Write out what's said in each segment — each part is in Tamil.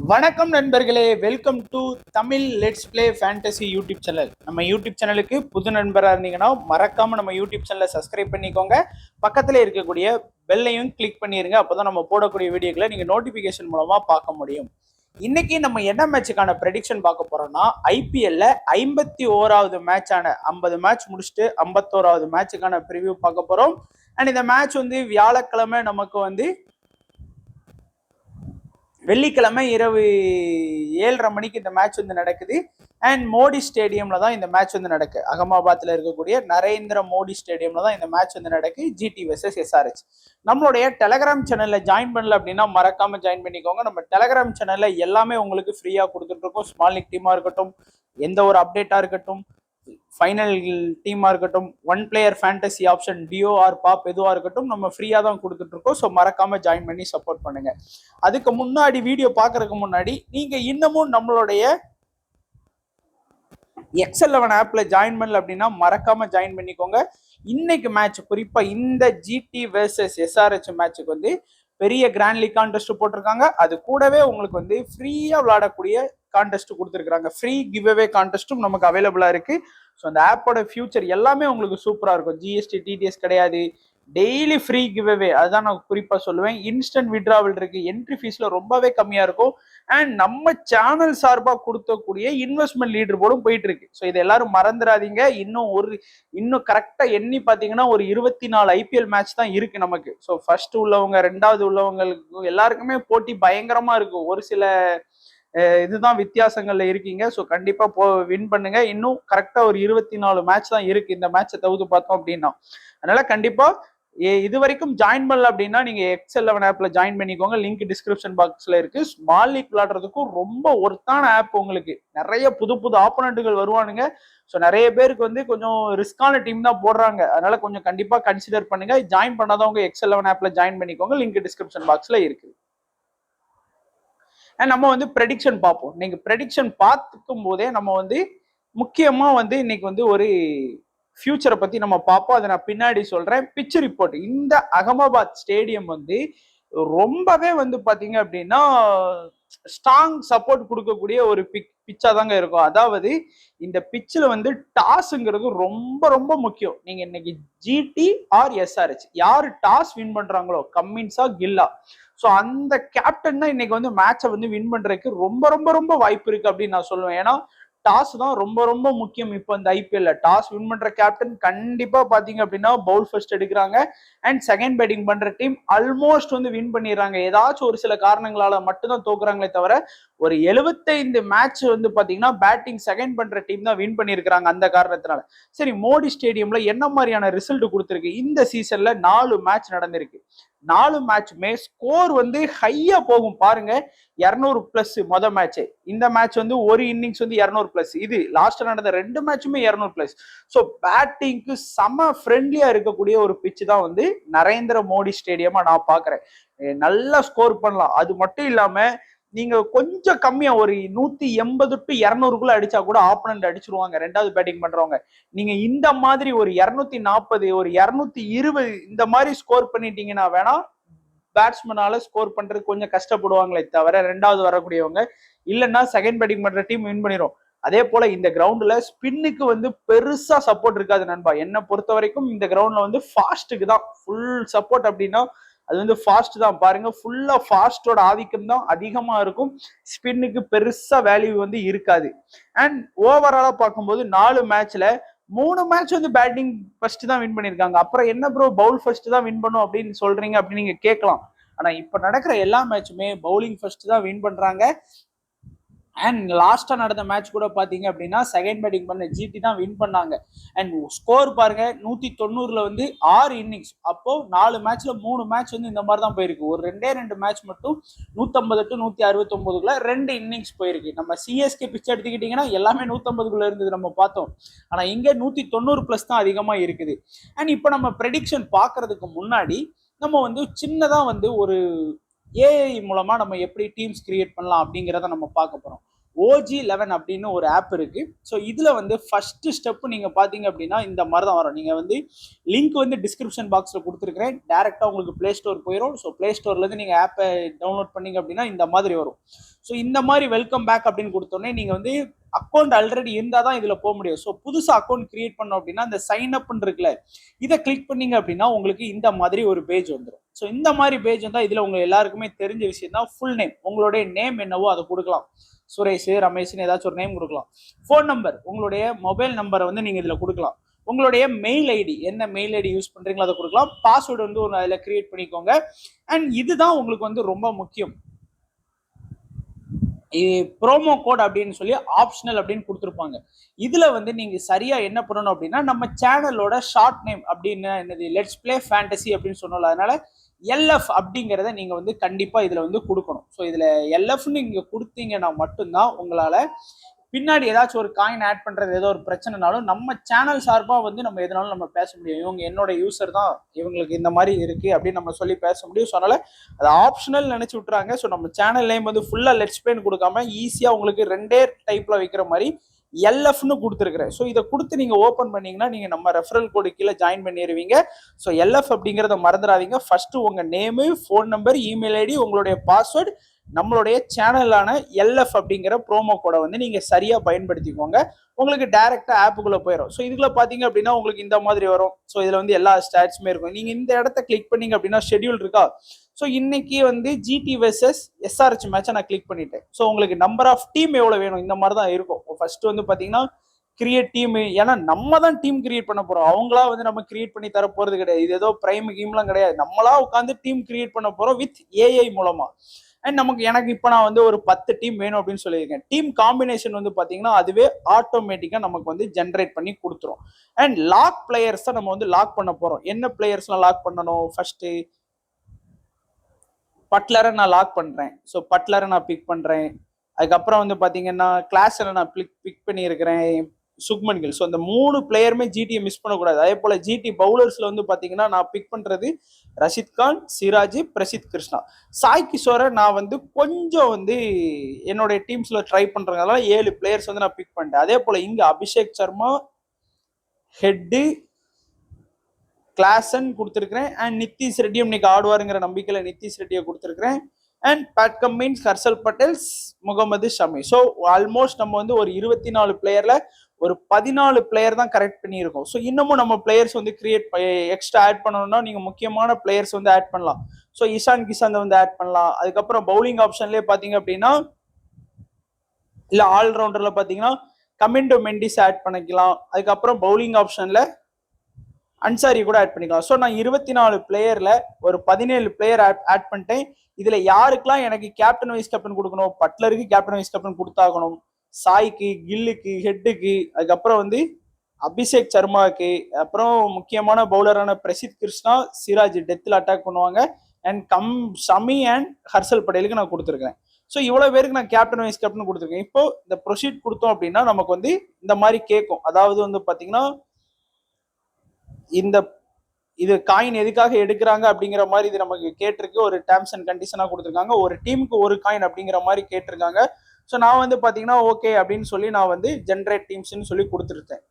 வணக்கம் நண்பர்களே, welcome to Tamil let's play fantasy YouTube channel. நம்ம யூடியூப் சேனலுக்கு புது நண்பராக இருந்தீங்கன்னா மறக்காம நம்ம யூடியூப் சேனலை சப்ஸ்கிரைப் பண்ணிக்கோங்க. பக்கத்தில் இருக்கக்கூடிய பெல்லையும் கிளிக் பண்ணிருங்க. அப்போதான் நம்ம போடக்கூடிய வீடியோக்களை நீங்க நோட்டிபிகேஷன் மூலமா பார்க்க முடியும். இன்னைக்கு நம்ம என்ன மேட்சுக்கான ப்ரெடிக்ஷன் பார்க்க போறோம்னா, ஐபிஎல்ல 51வது மேட்சான 50 மேட்ச் முடிச்சுட்டு 51வது மேட்சுக்கான ப்ரிவியூ பார்க்க போறோம். அண்ட் இந்த மேட்ச் வந்து வியாழக்கிழமை நமக்கு வந்து வெள்ளிக்கிழமை இரவு 7:30 மணிக்கு இந்த மேட்ச் வந்து நடக்குது. அண்ட் மோடி ஸ்டேடியம்ல தான் இந்த மேட்ச் வந்து நடக்கு. அகமதாபாத்ல இருக்கக்கூடிய நரேந்திர மோடி ஸ்டேடியம்ல தான் இந்த மேட்ச் வந்து நடக்கு. GT versus SRH. நம்மளுடைய டெலகிராம் சேனல்ல ஜாயின் பண்ணல அப்படின்னா மறக்காம ஜாயின் பண்ணிக்கோங்க. நம்ம டெலகிராம் சேனல்ல எல்லாமே உங்களுக்கு ஃப்ரீயா கொடுத்துட்டு இருக்கோம். ஸ்மால் லீக் டீமா இருக்கட்டும், எந்த ஒரு அப்டேட்டா இருக்கட்டும், ஃபைனல் டீமா இருக்கட்டும், ஒன் பிளேயர் ஃபேண்டசி ஆப்ஷன் டிஓ ஆர் பாப் எதுவாக இருக்கட்டும், நம்ம ஃப்ரீயாக தான் கொடுத்துட்டு இருக்கோம். ஸோ மறக்காம ஜாயின் பண்ணி சப்போர்ட் பண்ணுங்க. அதுக்கு முன்னாடி வீடியோ பார்க்கறதுக்கு முன்னாடி நீங்க இன்னமும் நம்மளுடைய XL11 ஆப்ல ஜாயின் பண்ணல அப்படின்னா மறக்காம ஜாயின் பண்ணிக்கோங்க. இன்னைக்கு மேட்ச், குறிப்பா இந்த ஜிடி வெர்சஸ் எஸ்ஆர்ஹெச் மேட்சுக்கு வந்து பெரிய கிராண்ட் லீக் கான்டெஸ்ட் போட்டிருக்காங்க. அது கூடவே உங்களுக்கு வந்து ஃப்ரீயா விளையாடக்கூடிய கான்டெஸ்ட் கொடுத்துருக்காங்க. ஃப்ரீ கிவ் அவே கான்டெஸ்ட்டும் நமக்கு அவைலபிளா இருக்கு. ஸோ அந்த ஆப்போட ஃபியூச்சர் எல்லாமே உங்களுக்கு சூப்பரா இருக்கும். ஜிஎஸ்டி டிடிஎஸ் கிடையாது, டெய்லி ஃப்ரீ கிவ் அவே. அதுதான் நான் குறிப்பா சொல்லுவேன். இன்ஸ்டன்ட் விட்ராவல் இருக்கு, என்ட்ரி ஃபீஸ்ல ரொம்பவே கம்மியா இருக்கும். அண்ட் நம்ம சேனல் சார்பா கொடுத்தக்கூடிய இன்வெஸ்ட்மெண்ட் லீடர் போர்டும் போயிட்டு இருக்கு. ஸோ இது எல்லாரும் மறந்துடாதீங்க. இன்னும் கரெக்டா எண்ணி பாத்தீங்கன்னா ஒரு 24 ஐபிஎல் மேட்ச் தான் இருக்கு நமக்கு. ஸோ ஃபர்ஸ்ட் உள்ளவங்க, ரெண்டாவது உள்ளவங்களுக்கு எல்லாருக்குமே போட்டி பயங்கரமா இருக்கும். ஒரு சில இதுதான் வித்தியாசங்கள்ல இருக்கீங்க. ஸோ கண்டிப்பா வின் பண்ணுங்க. இன்னும் கரெக்டா ஒரு 24 மேட்ச் தான் இருக்கு இந்த மேட்சை தவிர்த்து பார்த்தோம் அப்படின்னா. அதனால கண்டிப்பா இது வரைக்கும் ஜாயின் பண்ணல அப்படின்னா நீங்க XL11 ஆப்ல ஜாயின் பண்ணிக்கோங்க. லிங்க் டிஸ்கிரிப்ஷன் பாக்ஸ்ல இருக்கு. ஸ்மால் லீக் விளையாடுறதுக்கும் ரொம்ப ஒர்த்தான ஆப். உங்களுக்கு நிறைய புது புது ஆப்போனன்ட்டுகள் வருவானுங்க. ஸோ நிறைய பேருக்கு வந்து கொஞ்சம் ரிஸ்கான டீம் தான் போடுறாங்க. அதனால கொஞ்சம் கண்டிப்பா கன்சிடர் பண்ணுங்க. ஜாயின் பண்ணாதவங்க XL11 ஆப்ல ஜாயின் பண்ணிக்கோங்க. லிங்க் டிஸ்கிரிப்ஷன் பாக்ஸ்ல இருக்கு. நம்ம வந்து ப்ரெடிக்ஷன் பார்ப்போம். நீங்க ப்ரெடிக்ஷன் பார்த்துக்கும் போதே நம்ம வந்து முக்கியமா வந்து இன்னைக்கு வந்து ஒரு ஃபியூச்சரை பத்தி நம்ம பார்ப்போம். அதை நான் பின்னாடி சொல்றேன். Pitch report. இந்த அகமதாபாத் ஸ்டேடியம் வந்து ரொம்பவே வந்து பாத்தீங்க அப்படின்னா ஸ்ட்ராங் சப்போர்ட் கொடுக்கக்கூடிய ஒரு பிச்சா தாங்க இருக்கும். அதாவது இந்த பிச்சில் வந்து டாஸ்ங்கிறது ரொம்ப ரொம்ப முக்கியம். நீங்க இன்னைக்கு ஜிடி ஆர் எஸ்ஆர்ஹெச் யாரு டாஸ் வின் பண்றாங்களோ, கம்மின்ஸா கில்லா, ஸோ அந்த கேப்டன் தான் இன்னைக்கு வந்து மேட்சை வந்து வின் பண்றதுக்கு ரொம்ப ரொம்ப ரொம்ப வாய்ப்பு இருக்கு அப்படின்னு நான் சொல்லுவேன். ஏன்னா டாஸ் தான் ரொம்ப ரொம்ப முக்கியம். இப்போ இந்த ஐபிஎல்ல டாஸ் வின் பண்ற கேப்டன் கண்டிப்பா பாத்தீங்க அப்படின்னா பவுல் ஃபர்ஸ்ட் எடுக்கிறாங்க. அண்ட் செகண்ட் பேட்டிங் பண்ற டீம் ஆல்மோஸ்ட் வந்து வின் பண்ணிடுறாங்க. ஏதாச்சும் ஒரு சில காரணங்களால மட்டும்தான் தோக்குறாங்களே தவிர ஒரு 75 மேட்ச் வந்து பாத்தீங்கன்னா பேட்டிங் செகண்ட் பண்ற டீம் தான் வின் பண்ணிருக்காங்க. அந்த காரணத்தினால சரி, மோடி ஸ்டேடியம்ல என்ன மாதிரியான ரிசல்ட் கொடுத்திருக்கு? இந்த சீசன்ல 4 மேட்ச் நடந்திருக்கு. 4 மேட்ச்மே ஸ்கோர் வந்து ஹையா போகும். பாருங்க, 200+ மொத மேட்ச். இந்த மேட்ச் வந்து ஒரு இன்னிங்ஸ் வந்து 200+. இது லாஸ்ட் நடந்த 2 மேட்சுமே 200+. ஸோ பேட்டிங்க்கு செம ஃப்ரெண்ட்லியா இருக்கக்கூடிய ஒரு பிச் தான் வந்து நரேந்திர மோடி ஸ்டேடியமா நான் பாக்குறேன். நல்லா ஸ்கோர் பண்ணலாம். அது மட்டும் இல்லாம நீங்க கொஞ்சம் கம்மியா ஒரு 180 to 200 அடிச்சா கூட ஆப்பனண்ட் அடிச்சிருவாங்க ரெண்டாவது பேட்டிங் பண்றவங்க. நீங்க இந்த மாதிரி ஒரு 240, ஒரு 220 இந்த மாதிரி ஸ்கோர் பண்ணிட்டீங்கன்னா வேணா பேட்ஸ்மேனால ஸ்கோர் பண்றது கொஞ்சம் கஷ்டப்படுவாங்களே தவிர ரெண்டாவது வரக்கூடியவங்க, இல்லைன்னா செகண்ட் பேட்டிங் பண்ற டீம் வின் பண்ணிடும். அதே போல இந்த கிரவுண்ட்ல ஸ்பின்னுக்கு வந்து பெருசா சப்போர்ட் இருக்காது நண்பா. என்ன பொறுத்த வரைக்கும் இந்த கிரவுண்ட்ல வந்து ஃபாஸ்ட்டுக்கு தான் ஃபுல் சப்போர்ட். அப்படின்னா அது வந்து ஃபாஸ்ட் தான். பாருங்க, ஃபுல்லா ஃபாஸ்டோட ஆதிக்கம் தான் அதிகமா இருக்கும். ஸ்பின்னுக்கு பெருசா வேல்யூ வந்து இருக்காது. அண்ட் ஓவராலா பார்க்கும்போது 4 மேட்ச்ல 3 மேட்ச் வந்து பேட்டிங் ஃபர்ஸ்ட் தான் வின் பண்ணிருக்காங்க. அப்புறம் என்ன ப்ரோ பவுல் ஃபர்ஸ்ட் தான் வின் பண்ணும் அப்படின்னு சொல்றீங்க அப்படின்னு நீங்க கேட்கலாம். ஆனா இப்ப நடக்கிற எல்லா மேட்சுமே பவுலிங் ஃபர்ஸ்ட் தான் வின் பண்றாங்க. அண்ட் லாஸ்டா நடந்த மேட்ச் கூட பாத்தீங்க அப்படின்னா செகண்ட் பேட்டிங் பண்ண ஜிடி தான் வின் பண்ணாங்க. அண்ட் ஸ்கோர் பாருங்க, 190 வந்து 6 இன்னிங்ஸ். அப்போ 4 மேட்ச்ல 3 மேட்ச் வந்து இந்த மாதிரி தான் போயிருக்கு. ஒரு 2 மேட்ச் மட்டும் 150 to 169 2 இன்னிங்ஸ் போயிருக்கு. நம்ம சிஎஸ்கே பிச் எடுத்துக்கிட்டீங்கன்னா எல்லாமே 150 இருந்தது நம்ம பார்த்தோம். ஆனா இங்க 190+ தான் அதிகமா இருக்குது. அண்ட் இப்போ நம்ம ப்ரெடிக்ஷன் பாக்குறதுக்கு முன்னாடி நம்ம வந்து சின்னதா வந்து ஒரு ஏஐ மூலமா நம்ம எப்படி டீம்ஸ் கிரியேட் பண்ணலாம் அப்படிங்கிறத நம்ம பார்க்க போறோம். OG11 அப்படின்னு ஒரு ஆப் இருக்கு. ஸோ இதுல வந்து ஃபர்ஸ்ட் ஸ்டெப் நீங்க பாத்தீங்க அப்படின்னா இந்த மாதிரி தான் வரும். நீங்க வந்து லிங்க் வந்து டிஸ்கிரிப்ஷன் பாக்ஸ்ல கொடுத்துருக்கிறேன். டைரக்டா உங்களுக்கு பிளே ஸ்டோர் போயிடும். ஸோ பிளே ஸ்டோர்ல இருந்து நீங்க ஆப்பை டவுன்லோட் பண்ணீங்க அப்படின்னா இந்த மாதிரி வரும். ஸோ இந்த மாதிரி வெல்கம் பேக் அப்படின்னு கொடுத்தோன்னே நீங்க வந்து அக்கௌண்ட் ஆல்ரெடி இருந்தால் தான் இதில் போக முடியும். ஸோ புதுசாக அக்கௌண்ட் கிரியேட் பண்ணோம் அப்படின்னா இந்த சைன் அப்னு இருக்குல்ல, இதை கிளிக் பண்ணீங்க அப்படின்னா உங்களுக்கு இந்த மாதிரி ஒரு பேஜ் வந்துடும். ஸோ இந்த மாதிரி பேஜ் வந்தால் இதில் உங்களுக்கு எல்லாருக்குமே தெரிஞ்ச விஷயம் தான் ஃபுல் நேம். உங்களுடைய நேம் என்னவோ அதை கொடுக்கலாம். சுரேஷ், ரமேஷ்னு ஏதாச்சும் ஒரு நேம் கொடுக்கலாம். ஃபோன் நம்பர், உங்களுடைய மொபைல் நம்பரை வந்து நீங்கள் இதில் கொடுக்கலாம். உங்களுடைய மெயில் ஐடி, என்ன மெயில் ஐடி யூஸ் பண்ணுறீங்களோ அதை கொடுக்கலாம். பாஸ்வேர்டு வந்து ஒரு அதில் கிரியேட் பண்ணிக்கோங்க. அண்ட் இதுதான் உங்களுக்கு வந்து ரொம்ப முக்கியம். ப்ரோமோ கோட் அப்படின்னு சொல்லி ஆப்ஷனல் அப்படின்னு கொடுத்துருப்பாங்க. இதுல வந்து நீங்க சரியா என்ன பண்ணணும் அப்படின்னா நம்ம சேனலோட ஷார்ட் நேம் அப்படின்னு என்னது லெட்ஸ் பிளே ஃபேண்டசி அப்படின்னு சொன்னோம்ல, அதனால எல்எஃப் அப்படிங்கிறத நீங்க வந்து கண்டிப்பா இதுல வந்து கொடுக்கணும். ஸோ இதுல எல்எஃப்னு நீங்க கொடுத்தீங்கன்னா மட்டும்தான் உங்களால பின்னாடி ஏதாச்சும் ஒரு காயின் ஆட் பண்றது ஏதோ ஒரு பிரச்சனைனாலும் நம்ம சேனல் சார்பா வந்து நம்ம எதனாலும் நம்ம பேச முடியும். இவங்க என்னோட யூசர் தான், இவங்களுக்கு இந்த மாதிரி இருக்கு அப்படின்னு நம்ம சொல்லி பேச முடியும். ஸோ அதனால அது ஆப்ஷனல் நினைச்சு விட்டுறாங்க. ஸோ நம்ம சேனல் நேம் வந்து ஃபுல்லா லெட்ஸ் பிளேன்னு கொடுக்காம ஈஸியா உங்களுக்கு ரெண்டே டைப்ல வைக்கிற மாதிரி எல்எஃப்னு கொடுத்துருக்குறேன். ஸோ இதை கொடுத்து நீங்க ஓப்பன் பண்ணீங்கன்னா நீங்க நம்ம ரெஃபரல் கோடு கீழே ஜாயின் பண்ணிடுவீங்க. ஸோ எல்எஃப் அப்படிங்கிறத மறந்துடாதீங்க. ஃபர்ஸ்ட் உங்க name, phone number, email ID, உங்களுடைய பாஸ்வேர்டு, நம்மளுடைய சேனலான எல்எஃப் அப்படிங்கிற ப்ரோமோ கோடை வந்து நீங்க சரியா பயன்படுத்திக்கோங்க. உங்களுக்கு டைரக்டா ஆப்புக்குள்ள போயிடும். ஸோ இதுக்குள்ள பாத்தீங்க அப்படின்னா உங்களுக்கு இந்த மாதிரி வரும். ஸோ இதுல வந்து எல்லா ஸ்டாட்ஸுமே இருக்கும். நீங்க இந்த இடத்த கிளிக் பண்ணீங்க அப்படின்னா ஷெட்யூல் இருக்கா. ஸோ இன்னைக்கு வந்து ஜிடி வெர்சஸ் எஸ்ஆர்ஹெச் மேட்சை நான் கிளிக் பண்ணிட்டேன். ஸோ உங்களுக்கு நம்பர் ஆஃப் டீம் எவ்வளவு வேணும் இந்த மாதிரி தான் இருக்கும். ஃபர்ஸ்ட் வந்து பாத்தீங்கன்னா கிரியேட் டீம், ஏன்னா நம்ம தான் டீம் கிரியேட் பண்ண போறோம். அவங்களா வந்து நம்ம கிரியேட் பண்ணி தர போறது கிடையாது. இது ஏதோ பிரைம் கீம்லாம் கிடையாது. நம்மளா உட்காந்து டீம் கிரியேட் பண்ண போறோம் வித் ஏஐ மூலமா. அண்ட் எனக்கு இப்போ நான் வந்து ஒரு 10 டீம் வேணும் அப்படின்னு சொல்லியிருக்கேன். டீம் காம்பினேஷன் வந்து பாத்தீங்கன்னா அதுவே ஆட்டோமேட்டிக்கா நமக்கு வந்து ஜென்ரேட் பண்ணி கொடுத்துரும். அண்ட் லாக் பிளேயர்ஸ் தான் நம்ம வந்து லாக் பண்ண போறோம். என்ன பிளேயர்ஸ்லாம் லாக் பண்ணணும்? ஃபர்ஸ்ட் பட்லரை நான் லாக் பண்றேன். ஸோ பட்லரை நான் பிக் பண்றேன். அதுக்கப்புறம் வந்து பாத்தீங்கன்னா கிளாஸ்ல நான் பிக் பண்ணியிருக்கிறேன் சுக்மன் கில். ஸோ அந்த 3 பிளேயருமே ஜிடியை மிஸ் பண்ணக்கூடாது. அதே போல ஜிடி பவுலர்ஸ்ல வந்து பாத்தீங்கன்னா நான் பிக் பண்றது ரஷித் கான், சிராஜ், பிரசித் கிருஷ்ணா. சாய் கிஷோரை நான் வந்து கொஞ்சம் வந்து என்னுடைய டீம்ஸ்ல ட்ரை பண்றதுனால 7 பிளேயர்ஸ் வந்து நான் பிக் பண்ணிட்டேன். அதே போல இங்க அபிஷேக் சர்மா, ஹெட்டு, கிளாசன் கொடுத்துருக்கிறேன். அண்ட் நிதிஷ் ரெட்டி இன்னைக்கு ஆடுவாருங்கிற நம்பிக்கையில நிதிஷ் ரெட்டியை கொடுத்துருக்கிறேன். And Pat Cummins, Harshal Patel, Mohammed Shami. So almost நம்ம வந்து ஒரு 24 பிளேயர்ல ஒரு 14 பிளேயர் தான் கரெக்ட் பண்ணியிருக்கோம். ஸோ இன்னமும் நம்ம பிளேயர்ஸ் வந்து கிரியேட் எக்ஸ்ட்ரா ஆட் பண்ணணும்னா நீங்க முக்கியமான பிளேயர்ஸ் வந்து ஆட் பண்ணலாம். ஸோ இஷான் கிஷாந்த் வந்து ஆட் பண்ணலாம். அதுக்கப்புறம் பவுலிங் ஆப்ஷன்லேயே பாத்தீங்க அப்படின்னா இல்ல ஆல்ரவுண்டர்ல பாத்தீங்கன்னா கமிண்டோ மெண்டிஸ் ஆட் பண்ணிக்கலாம். அதுக்கப்புறம் பவுலிங் ஆப்ஷன்ல அன்சாரி கூட ஆட் பண்ணிக்கலாம். ஸோ நான் 24 பிளேயர்ல ஒரு 17 பிளேயர் ஆட் பண்ணிட்டேன். இதுல யாருக்கெல்லாம் எனக்கு கேப்டன் வைஸ் கேப்டன் கொடுக்கணும்? பட்லருக்கு கேப்டன் வைஸ் கேப்டன் கொடுத்தாகணும், சாய்க்கு, கில்லுக்கு, ஹெட்டுக்கு, அதுக்கப்புறம் வந்து அபிஷேக் சர்மாவுக்கு, அப்புறம் முக்கியமான பவுலரான பிரசித் கிருஷ்ணா, சிராஜ் டெத்தில் அட்டாக் பண்ணுவாங்க. அண்ட் ஷமி அண்ட் ஹர்ஷல் பட்டேலுக்கு நான் கொடுத்துருக்கேன். ஸோ இவ்வளவு பேருக்கு நான் கேப்டன் வைஸ் கேப்டன் கொடுத்துருக்கேன். இப்போ இந்த ப்ரொசீட் கொடுத்தோம் அப்படின்னா நமக்கு வந்து இந்த மாதிரி கேட்கும். அதாவது வந்து பாத்தீங்கன்னா இந்த இது காயின் எதுக்காக எடுக்கிறாங்க அப்படிங்கிற மாதிரி இது நமக்கு கேட்டிருக்கு. ஒரு டேர்ம்ஸ் அண்ட் கண்டிஷனா கொடுத்துருக்காங்க. ஒரு டீமுக்கு ஒரு காயின் அப்படிங்கிற மாதிரி கேட்டிருக்காங்க. ஸோ நான் வந்து பாத்தீங்கன்னா ஓகே அப்படின்னு சொல்லி நான் வந்து ஜென்ரேட் டீம்ஸ்ன்னு சொல்லி கொடுத்துருக்கேன்.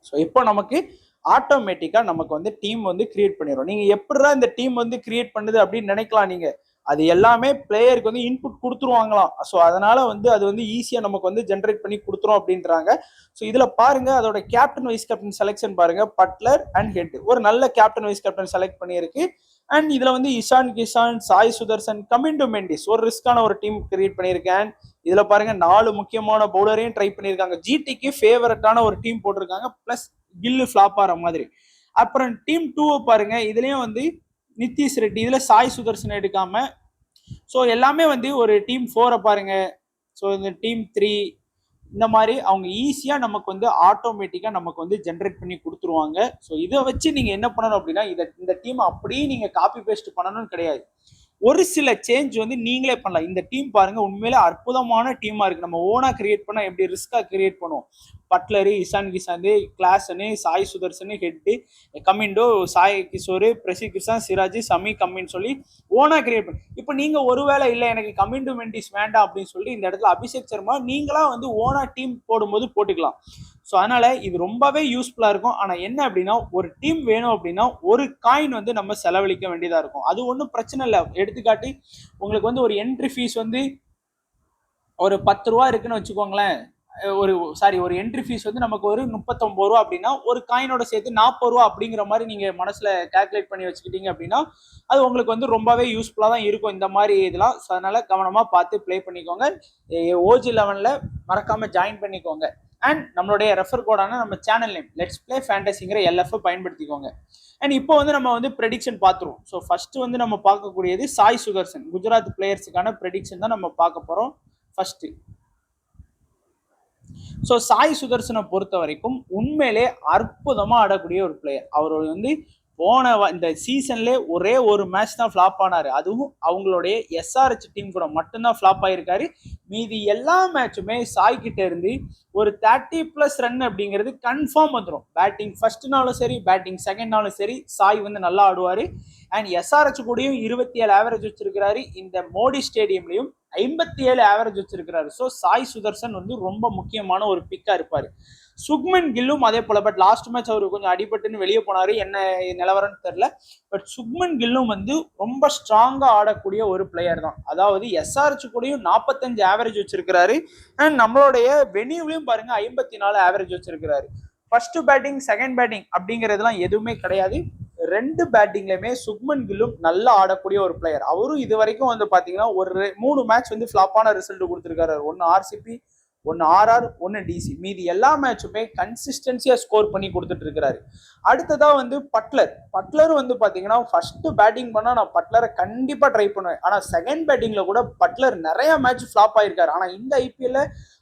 ஸோ இப்போ நமக்கு ஆட்டோமேட்டிக்கா நமக்கு வந்து டீம் வந்து கிரியேட் பண்ணிடும். நீங்க எப்படிதான் இந்த டீம் வந்து கிரியேட் பண்ணுது அப்படின்னு நினைக்கலாம். நீங்க அது எல்லாமே பிளேயருக்கு வந்து இன்புட் கொடுத்துருவாங்களாம். ஸோ அதனால வந்து அது வந்து ஈஸியா நமக்கு வந்து ஜென்ரேட் பண்ணி கொடுத்துரும் அப்படின்றாங்க. ஸோ இதுல பாருங்க அதோட கேப்டன் வைஸ் கேப்டன் செலெக்ஷன் பாருங்க, பட்லர் அண்ட் ஹெட் ஒரு நல்ல கேப்டன் வைஸ் கேப்டன் செலக்ட் பண்ணியிருக்கு. அண்ட் இதுல வந்து இஷான் கிஷான், சாய் சுதர்சன், கமிண்டோ மெண்டிஸ் ஒரு ரிஸ்கான ஒரு டீம் கிரியேட் பண்ணியிருக்கேன். இதுல பாருங்க 4 முக்கியமான பவுலரையும் ட்ரை பண்ணியிருக்காங்க. ஜிடிக்கு ஃபேவரட்டான ஒரு டீம் போட்டிருக்காங்க, பிளஸ் கில்லு ஃபிளாப் ஆகிற மாதிரி. அப்புறம் டீம் 2 பாருங்க, இதுலயும் வந்து நிதிஷ் ரெட்டி, இதுல சாய் சுதர்சன் எடுக்காம. ஸோ எல்லாமே வந்து ஒரு டீம் 4 பாருங்க. ஸோ இந்த டீம் 3 இந்த மாதிரி அவங்க ஈஸியா நமக்கு வந்து ஆட்டோமேட்டிக்கா நமக்கு வந்து ஜென்ரேட் பண்ணி கொடுத்துருவாங்க. ஸோ இதை வச்சு நீங்க என்ன பண்ணணும் அப்படின்னா இந்த டீம் அப்படியே நீங்க காப்பி பேஸ்ட் பண்ணணும்னு கிடையாது. ஒரு சில சேஞ்ச் வந்து நீங்களே பண்ணலாம். இந்த டீம் பாருங்க உண்மையிலே அற்புதமான டீமா இருக்கு. நம்ம ஓனா கிரியேட் பண்ணா எப்படி ரிஸ்கா கிரியேட் பண்ணுவோம். பட்லரு, இசான் கிசாந்து, கிளாசனு, சாய் சுதர்சனு, ஹெட்டு, கமிண்டோ, சாய் கிஷோரு, பிரசி கிருஷ்ணன், சிராஜ், சமி கம்மின்னு சொல்லி ஓனா கிரியேட் பண்ணி, இப்போ நீங்க ஒருவேளை இல்லை எனக்கு கமிண்டோ மெண்டிஸ் வேண்டாம் அப்படின்னு சொல்லி இந்த இடத்துல அபிஷேக் சர்மா நீங்களா வந்து ஓனா டீம் போடும்போது போட்டுக்கலாம். ஸோ அதனால இது ரொம்பவே யூஸ்ஃபுல்லா இருக்கும். ஆனா என்ன அப்படின்னா ஒரு டீம் வேணும் அப்படின்னா ஒரு காயின் வந்து நம்ம செலவழிக்க வேண்டியதா இருக்கும். அது ஒன்றும் பிரச்சனை இல்லை. எடுத்துக்காட்டி உங்களுக்கு வந்து ஒரு என்ட்ரி ஃபீஸ் வந்து ஒரு 10 ரூபா இருக்குன்னு வச்சுக்கோங்களேன். ஒரு என்ட்ரி ஃபீஸ் வந்து நமக்கு ஒரு 39 ரூபா அப்படின்னா ஒரு காயினோட சேர்த்து 40 ரூபா அப்படிங்கிற மாதிரி நீங்க மனசுல கால்குலேட் பண்ணி வச்சுக்கிட்டீங்க அப்படின்னா அது உங்களுக்கு வந்து ரொம்பவே யூஸ்ஃபுல்லா தான் இருக்கும் இந்த மாதிரி இதெல்லாம். ஸோ அதனால கவனமா பார்த்து ப்ளே பண்ணிக்கோங்க. ஓஜி 11ல மறக்காம ஜாயின் பண்ணிக்கோங்க. அண்ட் நம்மளுடைய ரெஃபர் கோடான நம்ம சேனல் நேம் லெட்ஸ் பிளே ஃபேண்டசிங்கிற எல்எஃப் பயன்படுத்திக்கோங்க. அண்ட் இப்போ வந்து நம்ம வந்து ப்ரெடிக்ஷன் பார்த்துருவோம். ஸோ ஃபர்ஸ்ட் வந்து நம்ம பார்க்கக்கூடியது சாய் சுதர்சன் குஜராத் பிளேயர்ஸுக்கான ப்ரெடிக்ஷன் தான் நம்ம பார்க்க போறோம் ஃபர்ஸ்ட். ஸோ சாய் சுதர்சனை பொறுத்த வரைக்கும் உண்மையிலே அற்புதமா ஆடக்கூடிய ஒரு பிளேயர். அவர் வந்து போன இந்த சீசன்ல ஒரே ஒரு மேட்ச் தான் ஃபிளாப் ஆனாரு. அதுவும் அவங்களுடைய எஸ்ஆர்ஹெச் டீம் கூட மட்டும்தான் ஃபிளாப் ஆயிருக்காரு. மீதி எல்லா மேட்சுமே சாய் கிட்ட இருந்து ஒரு 30+ ரன் அப்படிங்கிறது கன்ஃபார்ம் வந்துடும். பேட்டிங் ஃபர்ஸ்ட்னாலும் சரி பேட்டிங் செகண்ட்னாலும் சரி சாய் வந்து நல்லா ஆடுவாரு. அண்ட் எஸ்ஆர்ஹெச் கூடயும் 27 ஆவரேஜ் வச்சிருக்கிறாரு. இந்த மோடி ஸ்டேடியம்லயும் 57 ஆவரேஜ் வச்சிருக்கிறாரு. ஸோ சாய் சுதர்சன் வந்து ரொம்ப முக்கியமான ஒரு பிக்கா இருப்பாரு. சுக்மன் கில்லும் அதே போல. பட் லாஸ்ட் மேட்ச் அவரு கொஞ்சம் அடிபட்டுன்னு வெளியே போனாரு. என்ன நிலவரம்னு தெரியல. பட் சுக்மன் கில்லும் வந்து ரொம்ப ஸ்ட்ராங்கா ஆடக்கூடிய ஒரு பிளேயர் தான். அதாவது எஸ்ஆர்ஹெச் கூடயும் 45 ஆவரேஜ் வச்சிருக்கிறாரு. அண்ட் நம்மளுடைய வெனியூலையும் பாருங்க 54 ஆவரேஜ் வச்சிருக்கிறாரு. ஃபர்ஸ்ட் பேட்டிங் செகண்ட் பேட்டிங் அப்படிங்கிறதுலாம் எதுவுமே கிடையாது. 2 பேட்டிங்லயுமே சுக்மன் கில்லும் நல்லா ஆடக்கூடிய ஒரு பிளேயர். அவரும் இது வரைக்கும் வந்து பாத்தீங்கன்னா ஒரு 3 மேட்ச் வந்து ஃபிளாப்பான ரிசல்ட் கொடுத்திருக்காரு. 1 ஆர்சிபி, 1 ஆர்ஆர், 1 டிசி. மீதி எல்லா மேட்சுமே கன்சிஸ்டன்சியா ஸ்கோர் பண்ணி கொடுத்துட்டு இருக்கிறாரு. அடுத்ததா வந்து பட்லர் வந்து பாத்தீங்கன்னா ஃபர்ஸ்ட் பேட்டிங் பண்ணா நான் பட்லரை கண்டிப்பா ட்ரை பண்ணுவேன். ஆனா செகண்ட் பேட்டிங்ல கூட பட்லர் நிறைய மேட்ச் ஃபிளாப் ஆயிருக்காரு. ஆனா இந்த ஐபிஎல்ல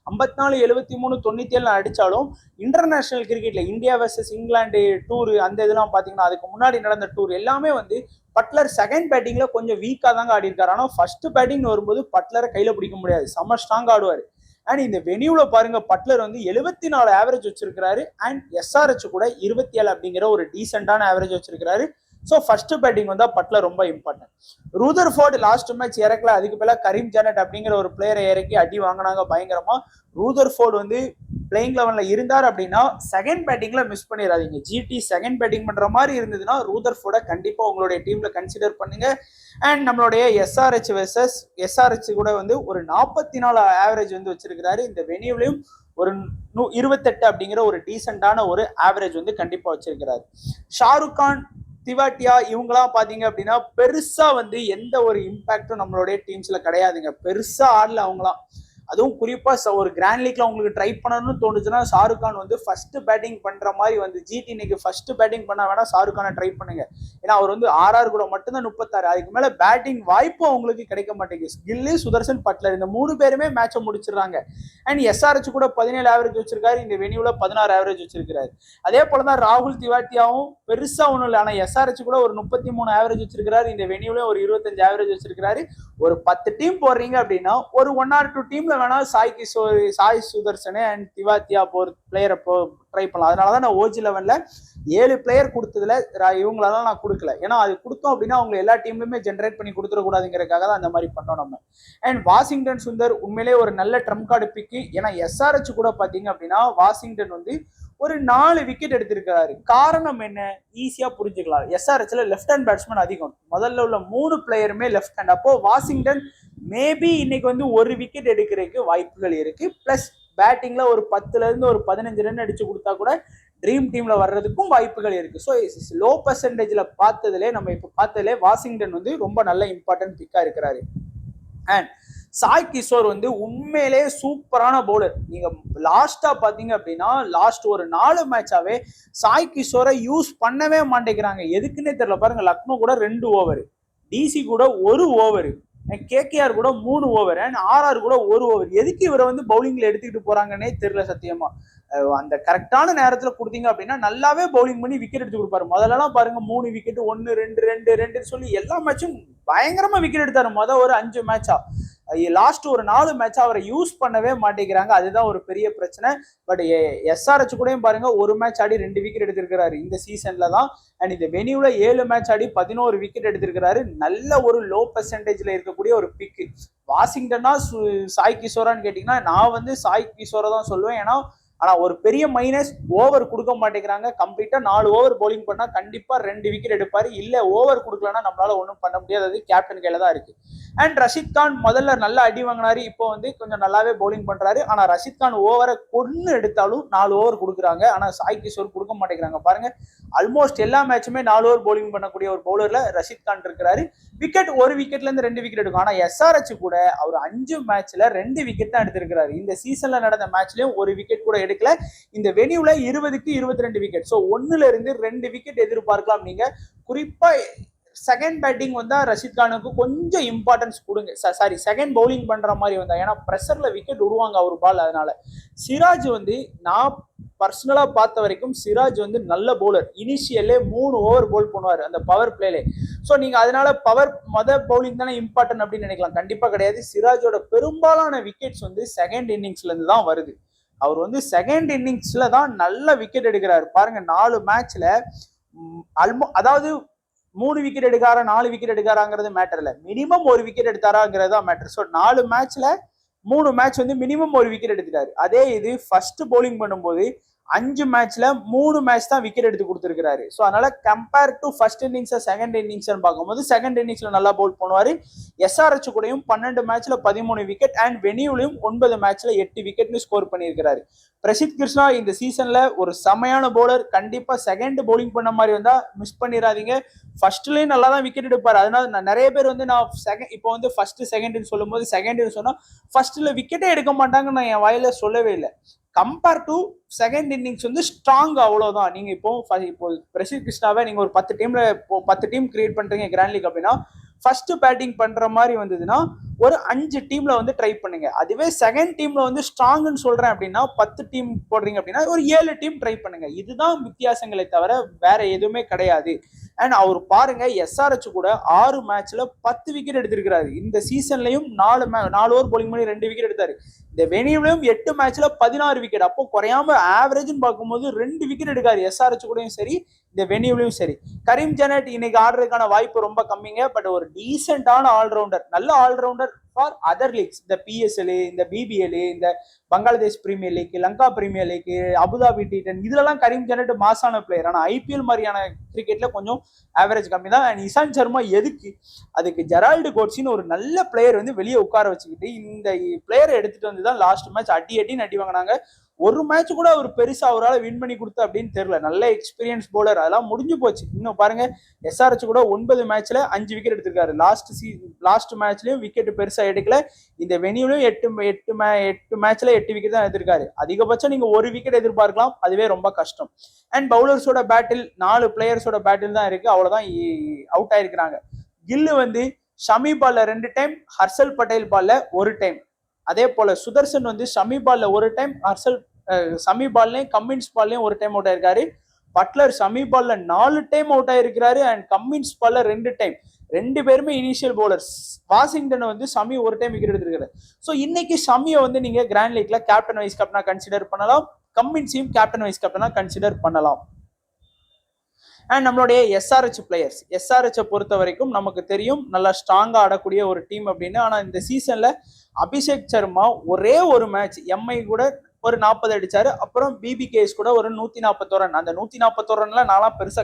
54, 73, 97 அடிச்சாலும் இன்டர்நேஷனல் கிரிக்கெட்ல இந்தியா வெர்சஸ் இங்கிலாந்து டூர் அந்த இதெல்லாம் பாத்தீங்கன்னா அதுக்கு முன்னாடி நடந்த டூர் எல்லாமே வந்து பட்லர் செகண்ட் பேட்டிங்ல கொஞ்சம் வீக்கா தாங்க ஆடி இருக்காரு. ஆனா ஃபர்ஸ்ட் பேட்டிங் வரும்போது பட்லரை கையில பிடிக்க முடியாது. செம்ம ஸ்ட்ராங் ஆடுவாரு. அண்ட் இந்த வெனியூல பாருங்க பட்லர் வந்து 74 ஆவரேஜ் வச்சிருக்காரு. அண்ட் எஸ்ஆர்ஹெச் கூட 27 அப்படிங்கிற ஒரு டீசென்டான ஆவரேஜ் வச்சிருக்காரு. ஸோ ஃபர்ஸ்ட் பேட்டிங் வந்தா பட்லர் ரொம்ப இம்பார்ட்டன்ட். ரூதர்ஃபோர்டு லாஸ்ட் மேட்ச் இறக்கல. அதுக்கு மேல கரீம் ஜானட் அப்படிங்கிற ஒரு பிளேயரை இறக்கி அடி வாங்கினாங்க பயங்கரமா. ரூதர்ஃபோர்டு வந்து பிளேயிங் லெவன்ல இருந்தார் அப்படின்னா செகண்ட் பேட்டிங்ல மிஸ் பண்ணிடாதீங்க. ஜிடி செகண்ட் பேட்டிங் பண்ற மாதிரி இருந்ததுன்னா ரூதர்ஃபோர்டை கண்டிப்பா உங்களுடைய டீம்ல கன்சிடர் பண்ணுங்க. அண்ட் நம்மளுடைய எஸ்ஆர்ஹெச் கூட வந்து ஒரு 44 ஆவரேஜ் வந்து வச்சிருக்கிறாரு. இந்த வெனியூலையும் ஒரு 28 அப்படிங்கிற ஒரு டீசென்டான ஒரு ஆவரேஜ் வந்து கண்டிப்பா வச்சிருக்கிறாரு. ஷாருக் கான், திவாட்டியா இவங்கெல்லாம் பாத்தீங்க அப்படின்னா பெருசா வந்து எந்த ஒரு இம்பாக்டும் நம்மளுடைய டீம்ஸ்ல கிடையாதுங்க. பெருசா ஆடல அவங்களாம். அதுவும் குறிப்பா ஒரு கிராண்ட் லீக்ல உங்களுக்கு ட்ரை பண்ணணும்னு தோணுச்சுன்னா ஷாருக் கான் வந்து ஃபர்ஸ்ட் பேட்டிங் பண்ற மாதிரி வந்து ஜிடி இன்னைக்கு ஃபர்ஸ்ட் பேட்டிங் பண்ண வேணா ஷாருக் கானை ட்ரை பண்ணுங்க. ஏன்னா அவர் வந்து ஆர்ஆர் கூட மட்டும்தான் 36. அதுக்கு மேல பேட்டிங் வாய்ப்பும் அவங்களுக்கு கிடைக்க மாட்டேங்குது. கில்லி, சுதர்சன், பட்லர் இந்த 3 பேருமே மேட்சை முடிச்சிடறாங்க. அண்ட் எஸ்ஆர்ஹெச் கூட 17 ஆவரேஜ் வச்சிருக்காரு. இந்த வெனியூல 16 ஆவரேஜ் வச்சிருக்காரு. அதே போலதான் ராகுல் திவாட்டியாவும் பெருசா ஒண்ணும் இல்லை. ஆனா எஸ்ஆர்ஹெச் கூட ஒரு 33 ஆவரேஜ் வச்சிருக்காரு. இந்த வெனியூல ஒரு 25 ஆவரேஜ் வச்சிருக்காரு. ஒரு 10 டீம் போடுறீங்க அப்படின்னா ஒரு 1 or 2 டீம்ல வேணா சாய் சுதர்சனே அண்ட் திவாத்தியா பிளேயரை ட்ரை பண்ணலாம். அதனாலதான் நான் ஓஜி 11ல 7 பிளேயர் கொடுத்ததுல இவங்களெல்லாம் நான் கொடுக்கல. ஏன்னா அது கொடுத்தோம் அப்படின்னா அவங்க எல்லா டீம்லயுமே ஜென்ரேட் பண்ணி கொடுத்துடக்கூடாதுங்கிறதுக்காக தான் அந்த மாதிரி பண்ணோம் நம்ம. அண்ட் வாஷிங்டன் சுந்தர் உண்மையிலே ஒரு நல்ல ட்ரம் கார்டு பிக்கு. ஏன்னா எஸ்ஆர்ஹெச் கூட பாத்தீங்க அப்படின்னா வாஷிங்டன் வந்து ஒரு 4 விக்கெட் எடுத்திருக்கிறாரு. காரணம் என்ன ஈஸியா புரிஞ்சுக்கலாம். எஸ்ஆர்ஹெச்ல லெஃப்ட் ஹேண்ட் பேட்ஸ்மேன் அதிகம். முதல்ல உள்ள 3 பிளேயருமே லெஃப்ட் ஹேண்ட். அப்போ வாஷிங்டன் மேபி இன்னைக்கு வந்து ஒரு விக்கெட் எடுக்கிறதுக்கு வாய்ப்புகள் இருக்கு. பிளஸ் பேட்டிங்ல ஒரு 10ல இருந்து ஒரு 15 ரன் அடிச்சு கொடுத்தா கூட ட்ரீம் டீம்ல வர்றதுக்கும் வாய்ப்புகள் இருக்கு. ஸோ லோ பர்சன்டேஜ்ல பார்த்ததுலே வாஷிங்டன் வந்து ரொம்ப நல்ல இம்பார்ட்டன்ட் பிக்கா இருக்கிறாரு. அண்ட் சாய் கிஷோர் வந்து உண்மையிலே சூப்பரான பவுலர். நீங்க லாஸ்டா பாத்தீங்க அப்படின்னா லாஸ்ட் ஒரு 4 மேட்சாவே சாய் கிஷோரை யூஸ் பண்ணவே மாட்டேங்கிறாங்க. எதுக்குன்னே தெரியல. பாருங்க லக்னோ கூட 2 ஓவர், டிசி கூட 1 ஓவர், கேகேஆர் கூட 3 ஓவர், அண்ட் ஆர்ஆர் கூட 1 ஓவர். எதுக்கு இவரை வந்து பவுலிங்ல எடுத்துக்கிட்டு போறாங்கன்னே தெரியல சத்தியமா. அந்த கரெக்டான நேரத்துல கொடுத்தீங்க அப்படின்னா நல்லாவே பவுலிங் பண்ணி விக்கெட் எடுத்து கொடுப்பாரு. முதல்லலாம் பாருங்க 3 விக்கெட் 1 2 2 2 சொல்லி எல்லா மேட்சும் பயங்கரமா விக்கெட் எடுத்தாரு. ஒரு 5 மேட்சா லாஸ்ட் ஒரு 4 மேட்ச் அவரை யூஸ் பண்ணவே மாட்டேங்கிறாங்க. அதுதான் ஒரு பெரிய பிரச்சனை. பட் எஸ்ஆர்ஹெச் கூடயும் பாருங்க, ஒரு மேட்ச் ஆடி 2 விக்கெட் எடுத்திருக்கிறாரு இந்த சீசன்ல தான். அண்ட் இந்த வெனியூல 7 மேட்ச் ஆடி 11 விக்கெட் எடுத்திருக்கிறாரு. நல்ல ஒரு லோ பெர்சன்டேஜ்ல இருக்கக்கூடிய ஒரு பிக். வாஷிங்டனா சாய் கிஷோரான்னு கேட்டீங்கன்னா நான் வந்து சாய் கிஷோரை தான் சொல்லுவேன். ஏன்னா ஆனா ஒரு பெரிய மைனஸ், ஓவர் கொடுக்க மாட்டேங்கிறாங்க. கம்ப்ளீட்டா 4 ஓவர் பவுலிங் பண்ணா கண்டிப்பா 2 விக்கெட் எடுப்பாரு. இல்ல ஓவர் கொடுக்கலன்னா நம்மளால ஒன்றும் பண்ண முடியாது. அது கேப்டன் கையில தான் இருக்கு. அண்ட் ரஷித் கான் முதல்ல நல்லா அடி வாங்கினாரு. இப்போ வந்து கொஞ்சம் நல்லாவே பவுலிங் பண்றாரு. ஆனா ரஷித் கான் ஓவரை கொன்னு எடுத்தாலும் 4 ஓவர் கொடுக்குறாங்க. ஆனா சாய் கிஷோர் கொடுக்க மாட்டேங்கிறாங்க. பாருங்க, ஆல்மோஸ்ட் எல்லா மேட்சுமே 4 ஓவர் பவுலிங் பண்ணக்கூடிய ஒரு பவுலர்ல ரஷித் கான் இருக்கிறாரு. விக்கெட் ஒரு விக்கெட்ல இருந்து 2 விக்கெட் எடுக்கும். ஆனா எஸ்ஆர்ஹெச் கூட அவர் 5 மேட்ச்ல 2 விக்கெட் தான் எடுத்திருக்கிறாரு. இந்த சீசன்ல நடந்த மேட்ச்லயும் ஒரு விக்கெட் கூட எடுக்கல. இந்த வெனியூல 20க்கு 22 விக்கெட். சோ 1ல இருந்து 2 விக்கெட் எதிர்பார்க்கலாம் நீங்க. குறிப்பா செகண்ட் பேட்டிங் வந்தா ரஷித் கானுக்கு கொஞ்சம் இம்பார்ட்டன்ஸ் கொடுங்க. சாரி, செகண்ட் பவுலிங் பண்ற மாதிரி வந்தா, ஏன்னா பிரஷர்ல விக்கெட் விடுவாங்க அவர் பால். அதனால சிராஜ் வந்து நான் பர்சனலா பார்த்த வரைக்கும் சிராஜ் வந்து நல்ல பவுலர். இனிஷியல்லே 3 ஓவர் பவுல் பண்ணுவார் அந்த பவர் பிளேலே. ஸோ நீங்க அதனால பவர் பவுலிங் தானே இம்பார்ட்டன்ட் அப்படின்னு நினைக்கலாம். கண்டிப்பா கிடையாது. சிராஜோட பெரும்பாலான விக்கெட்ஸ் வந்து செகண்ட் இன்னிங்ஸ்ல இருந்து தான் வருது. அவர் வந்து செகண்ட் இன்னிங்ஸ்ல தான் நல்ல விக்கெட் எடுக்கிறாரு. பாருங்க, 4 மேட்ச்ல அதாவது 3 விக்கெட் எடுக்காரா 4 விக்கெட் எடுக்காராங்கிறது மேட்டர் இல்ல, மினிமம் ஒரு விக்கெட் எடுத்தாராங்கிறது தான் மேட்டர். ஸோ 4 மேட்ச்ல 3 மேட்ச் வந்து மினிமம் ஒரு விக்கெட் எடுத்துட்டாரு. அதே இது ஃபர்ஸ்ட் பவுலிங் பண்ணும்போது 5 மேட்ச்ல 3 மேட்ச் தான் விக்கெட் எடுத்து கொடுத்துருக்காரு. ஸோ அதனால compare to first innings second innings பார்க்கும்போது செகண்ட் இன்னிங்ஸ்ல நல்லா பவுல் பண்ணுவாரு. எஸ்ஆர்ஹெச் கூடயும் 12 மேட்ச்ல 13 விக்கெட் அண்ட் வெனியூலையும் 9 மேட்ச்ல 8 விக்கெட்னு ஸ்கோர் பண்ணியிருக்கிறாரு. பிரசித் கிருஷ்ணா இந்த சீசன்ல ஒரு செமையான பவுலர். கண்டிப்பா செகண்ட் பவுலிங் பண்ண மாதிரி வந்தா மிஸ் பண்ணிடாதீங்க. ஃபர்ஸ்ட்லயும் நல்லா தான் விக்கெட் எடுப்பாரு. அதனால நிறைய பேர் வந்து நான் இப்போ வந்து ஃபர்ஸ்ட் செகண்ட் சொல்லும் போது செகண்ட் சொன்னா ஃபர்ஸ்ட்ல விக்கெட்டே எடுக்க மாட்டாங்கன்னு நான் என் வாயில சொல்லவே இல்லை. கம்பேர் டு செகண்ட் இன்னிங்ஸ் வந்து ஸ்ட்ராங், அவ்வளவுதான். நீங்க இப்போ பிரசித் கிருஷ்ணாவை நீங்க ஒரு 10 டீம் கிரியேட் பண்றீங்க கிராண்ட் லீக் அப்படின்னா, ஃபர்ஸ்ட் பேட்டிங் பண்ற மாதிரி வந்ததுன்னா ஒரு 5 டீம்ல வந்து ட்ரை பண்ணுங்க. அதுவே செகண்ட் டீம்ல வந்து ஸ்ட்ராங்னு சொல்றேன் அப்படின்னா 10 டீம் போடுறீங்க அப்படின்னா ஒரு 7 டீம் ட்ரை பண்ணுங்க. இதுதான் வித்தியாசங்களை தவிர வேற எதுவுமே கிடையாது. அண்ட் அவர் பாருங்க, எஸ்ஆர்ஹெச் கூட 6 மேட்ச்ல 10 விக்கெட் எடுத்திருக்கிறாரு. இந்த சீசன்லயும் 4 ஓவர் பவுலிங் பண்ணி 2 விக்கெட் எடுத்தாரு. இந்த வெனியூலையும் 8 மேட்ச்ல 16 விக்கெட். அப்போ குறையாம ஆவரேஜ்னு பார்க்கும்போது 2 விக்கெட் எடுக்காரு எஸ்ஆர்ஹெச் கூடயும் சரி, இந்த வெனியூலையும் சரி. கரீம் ஜெனட் இன்னைக்கு ஆடுறதுக்கான வாய்ப்பு ரொம்ப கம்மிங்க. பட் ஒரு டீசென்டான ஆல்ரவுண்டர், நல்ல ஆல்ரவுண்டர் ஃபார் அதர் லீக்ஸ். இந்த பிஎஸ்எல், இந்த பிபிஎல், இந்த Bangladesh premier league, Lanka premier league, Abu Dhabi T10 இதுலலாம் கரீம் ஜெனட் மாசான பிளேயர். ஆனா ஐபிஎல் மாதிரியான கிரிக்கெட்ல கொஞ்சம் ஆவரேஜ் கம்மி தான். அண்ட் இசாந்த் சர்மா எதுக்கு? அதுக்கு ஜெரால்டு கோட்ஸின்னு ஒரு நல்ல பிளேயர் வந்து வெளியே உட்கார வச்சுக்கிட்டு இந்த பிளேயரை எடுத்துட்டு வந்து தான் லாஸ்ட் மேட்ச் அடி வாங்கினாங்க. ஒரு மேட்ச் கூட அவர் பெருசா அவரால் வின் பண்ணி கொடுத்து அப்படின்னு தெரியல. நல்ல எக்ஸ்பீரியன்ஸ் பவுலர், அதெல்லாம் முடிஞ்சு போச்சு. இன்னும் பாருங்க, எஸ்ஆர்ஹெச் கூட 9 மேட்ச்ல 5 விக்கெட் எடுத்திருக்காரு. லாஸ்ட் மேட்ச்லயும் விக்கெட் பெருசா எடுக்கல. இந்த வெனியூலையும் 8 மேட்ச்ல 8 விக்கெட் தான் எடுத்திருக்காரு. அதிகபட்சம் நீங்க ஒரு விக்கெட் எதிர்பார்க்கலாம், அதுவே ரொம்ப கஷ்டம். அண்ட் பவுலர்ஸோட பேட்டில் 4 பிளேயர்ஸோட பேட்டில் தான் இருக்கு, அவ்வளவுதான் அவுட் ஆயிருக்கிறாங்க. கில்லு வந்து ஷமி பால்ல 2 டைம், ஹர்ஷல் பட்டேல் பால்ல 1 டைம். அதே போல சுதர்சன் வந்து ஷமி பால்ல 1 டைம், சமி பால்லையும் கம்மின்ஸ் பால்லையும் 1 டைம் அவுட் ஆயிருக்காரு. பட்லர் சமி பால்ல 4 டைம் அவுட் ஆயிருக்கிறாரு அண்ட் கம்மின்ஸ் பால்ல 2 டைம். 2 பேருமே இனிஷியல் பவுலர்ஸ். வாஷிங்டன் வந்து சமி 1 டைம் விக்கெட் எடுத்திருக்காரு. ஸோ இன்னைக்கு சமியை வந்து நீங்க கிராண்ட் லீக்ல கேப்டன் வைஸ் கேப்டனா கன்சிடர் பண்ணலாம். கம்மின்ஸையும் கேப்டன் வைஸ் கேப்டனா கன்சிடர் பண்ணலாம். அண்ட் நம்மளுடைய எஸ்ஆர்ஹெச் பிளேயர்ஸ், எஸ்ஆர்ஹெச் பொறுத்த வரைக்கும் நமக்கு தெரியும் நல்லா ஸ்ட்ராங்கா ஆடக்கூடிய ஒரு டீம் அப்படின்னு. ஆனா இந்த சீசன்ல அபிஷேக் சர்மா ஒரே ஒரு மேட்ச் எம்ஐ கூட ஒரு 40 அடிச்சாரு. அப்புறம் பிபிகேஎஸ் கூட ஒரு 141 ரன். அந்த 141 ரன்ல நான்லாம் பெருசா